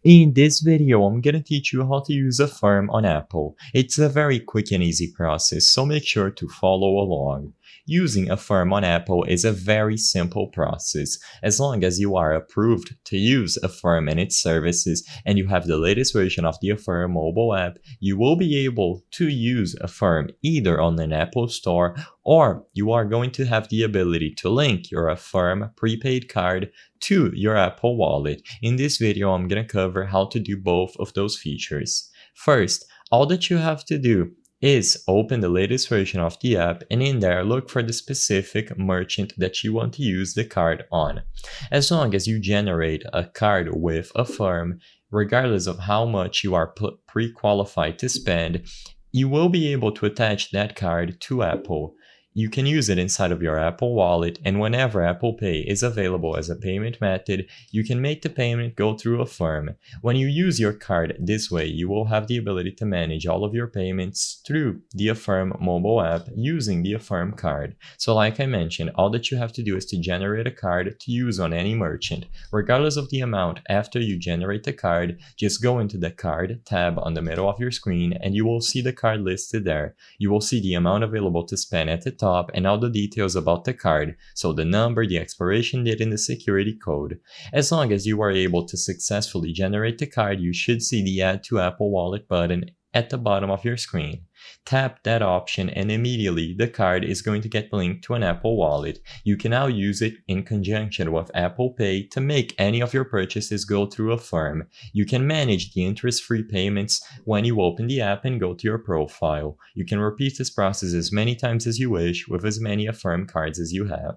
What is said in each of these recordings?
In this video, I'm gonna teach you how to use Affirm on Apple. It's a very quick and easy process, so make sure to follow along. Using Affirm on Apple is a very simple process. As long as you are approved to use Affirm and its services and you have the latest version of the Affirm mobile app, you will be able to use Affirm either on an Apple Store or you are going to have the ability to link your Affirm prepaid card to your Apple Wallet. In this video, I'm going to cover how to do both of those features. First, all that you have to do is open the latest version of the app and in there look for the specific merchant that you want to use the card on. As long as you generate a card with Affirm, regardless of how much you are pre-qualified to spend, you will be able to attach that card to Apple. You can use it inside of your Apple Wallet, and whenever Apple Pay is available as a payment method, you can make the payment go through Affirm. When you use your card this way, you will have the ability to manage all of your payments through the Affirm mobile app using the Affirm card. So like I mentioned, all that you have to do is to generate a card to use on any merchant. Regardless of the amount, after you generate the card, just go into the Card tab on the middle of your screen and you will see the card listed there. You will see the amount available to spend at the top and all the details about the card, so the number, the expiration date, and the security code. As long as you are able to successfully generate the card, you should see the Add to Apple Wallet button at the bottom of your screen. Tap that option and immediately the card is going to get linked to an Apple Wallet. You can now use it in conjunction with Apple Pay to make any of your purchases go through Affirm. You can manage the interest-free payments when you open the app and go to your profile. You can repeat this process as many times as you wish with as many Affirm cards as you have.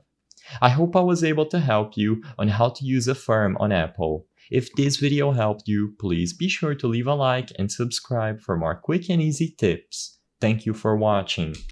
I hope I was able to help you on how to use Affirm on Apple. If this video helped you, please be sure to leave a like and subscribe for more quick and easy tips. Thank you for watching.